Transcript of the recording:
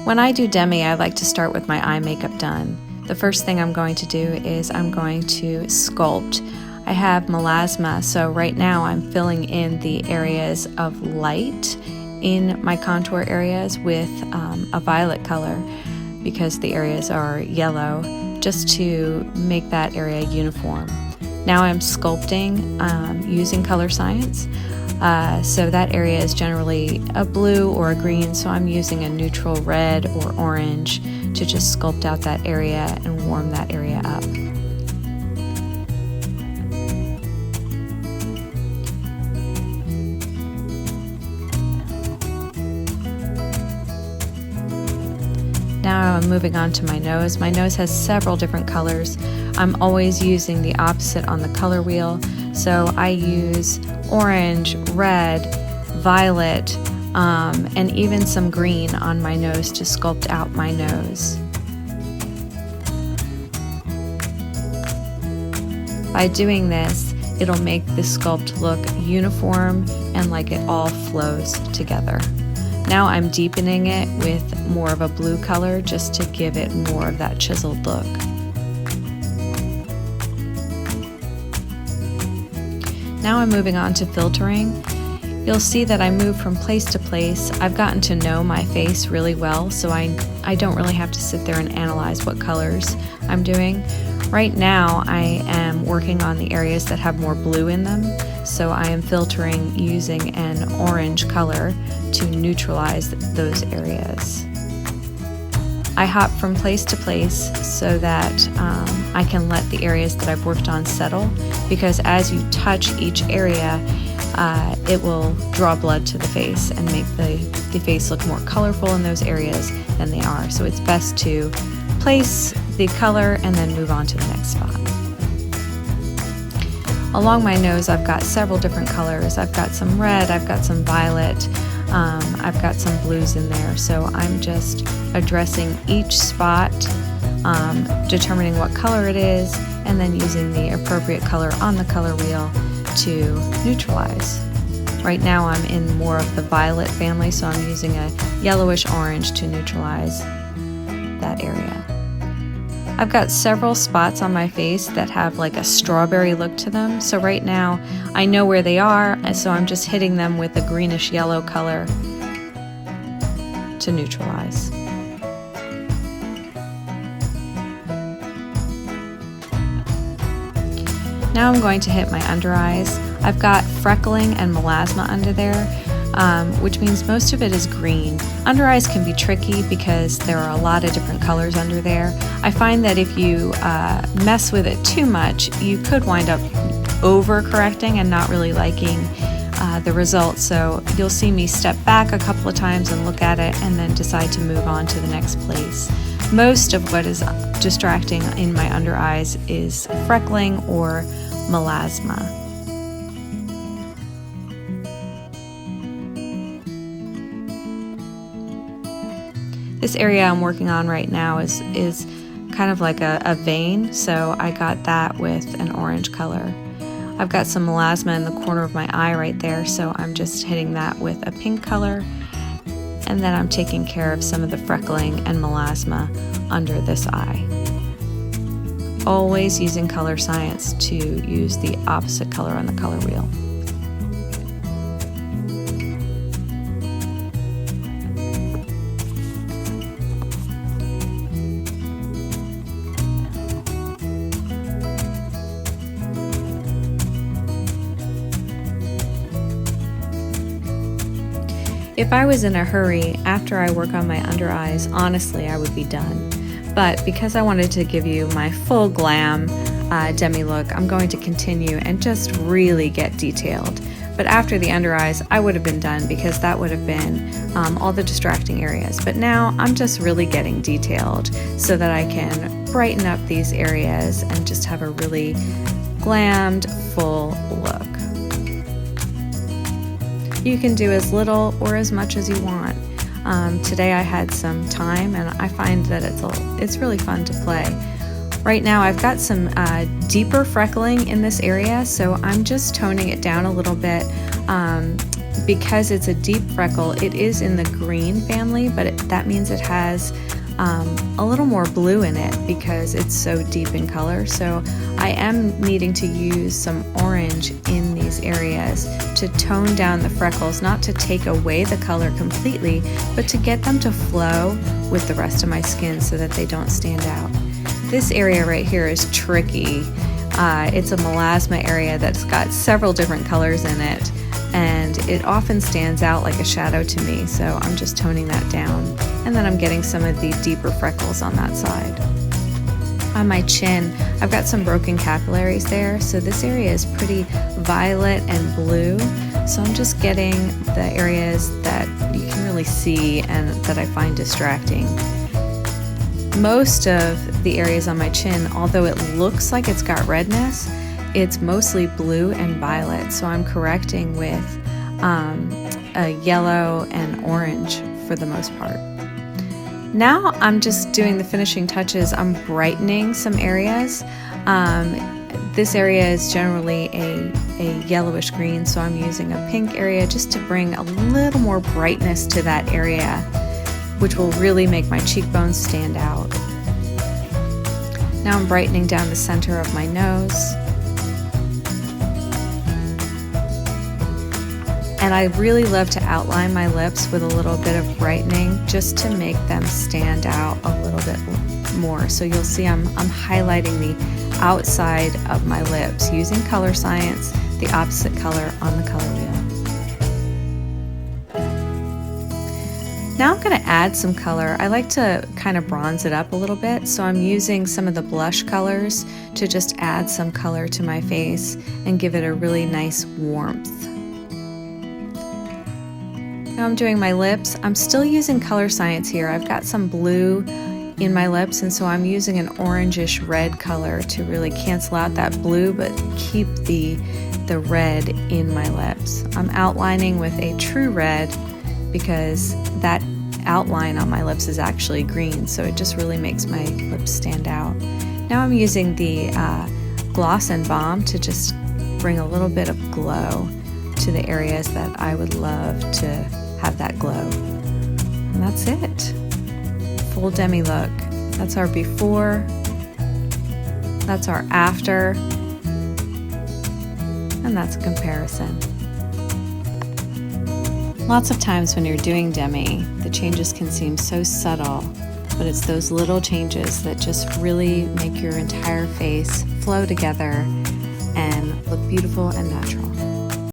When I do Demi, I like to start with my eye makeup done. The first thing I'm going to do is I'm going to sculpt. I have melasma, so right now I'm filling in the areas of light in my contour areas with a violet color because the areas are yellow, just to make that area uniform. Now I'm sculpting using color science. So that area is generally a blue or a green, so I'm using a neutral red or orange to just sculpt out that area and warm that area up. Now I'm moving on to my nose. My nose has several different colors. I'm always using the opposite on the color wheel, so I use orange, red, violet, and even some green on my nose to sculpt out my nose. By doing this, it'll make the sculpt look uniform and like it all flows together. Now I'm deepening it with more of a blue color just to give it more of that chiseled look. Now I'm moving on to filtering. You'll see that I move from place to place. I've gotten to know my face really well, so I don't really have to sit there and analyze what colors I'm doing. Right now I am working on the areas that have more blue in them, so I am filtering using an orange color to neutralize those areas. I hop from place to place so that I can let the areas that I've worked on settle, because as you touch each area, it will draw blood to the face and make the face look more colorful in those areas than they are. So it's best to place the color and then move on to the next spot. Along my nose, I've got several different colors. I've got some red, I've got some violet, I've got some blues in there. So I'm just addressing each spot, determining what color it is, and then using the appropriate color on the color wheel to neutralize. Right now I'm in more of the violet family, so I'm using a yellowish orange to neutralize that area. I've got several spots on my face that have like a strawberry look to them, so right now I know where they are, and so I'm just hitting them with a greenish yellow color to neutralize. Now I'm going to hit my under eyes. I've got freckling and melasma under there, which means most of it is green. Under eyes can be tricky because there are a lot of different colors under there. I find that if you mess with it too much, you could wind up over-correcting and not really liking the result. So you'll see me step back a couple of times and look at it and then decide to move on to the next place. Most of what is distracting in my under eyes is freckling or melasma. This area I'm working on right now is kind of like a vein, so I got that with an orange color. I've got some melasma in the corner of my eye right there, so I'm just hitting that with a pink color, and then I'm taking care of some of the freckling and melasma under this eye. Always using color science to use the opposite color on the color wheel. If I was in a hurry after I work on my under eyes, honestly, I would be done. But because I wanted to give you my full glam demi look, I'm going to continue and just really get detailed. But after the under eyes, I would have been done because that would have been all the distracting areas. But now I'm just really getting detailed so that I can brighten up these areas and just have a really glammed, full look. You can do as little or as much as you want. Today I had some time and I find that it's really fun to play. Right now I've got some deeper freckling in this area, so I'm just toning it down a little bit because it's a deep freckle, it is in the green family, but that means it has a little more blue in it because it's so deep in color. So I am needing to use some orange in these areas to tone down the freckles, not to take away the color completely, but to get them to flow with the rest of my skin so that they don't stand out. This area right here is tricky. It's a melasma area that's got several different colors in it, and it often stands out like a shadow to me, so I'm just toning that down. And then I'm getting some of the deeper freckles on that side. On my chin, I've got some broken capillaries there, so this area is pretty violet and blue. So I'm just getting the areas that you can really see and that I find distracting. Most of the areas on my chin, although it looks like it's got redness, it's mostly blue and violet, so I'm correcting with a yellow and orange for the most part. Now I'm just doing the finishing touches. I'm brightening some areas. This area is generally a yellowish green, so I'm using a pink area just to bring a little more brightness to that area, which will really make my cheekbones stand out. Now I'm brightening down the center of my nose. And I really love to outline my lips with a little bit of brightening just to make them stand out a little bit more. So you'll see I'm highlighting the outside of my lips using Color Science, the opposite color on the color wheel. Now I'm going to add some color. I like to kind of bronze it up a little bit, so I'm using some of the blush colors to just add some color to my face and give it a really nice warmth. Now I'm doing my lips. I'm still using Color Science here. I've got some blue in my lips, and so I'm using an orangish red color to really cancel out that blue but keep the red in my lips. I'm outlining with a true red because that outline on my lips is actually green, so it just really makes my lips stand out. Now I'm using the Gloss and Balm to just bring a little bit of glow to the areas that I would love to have that glow. And that's it. Full Demi look. That's our before, that's our after, and that's a comparison. Lots of times when you're doing Demi, the changes can seem so subtle, but it's those little changes that just really make your entire face flow together and look beautiful and natural.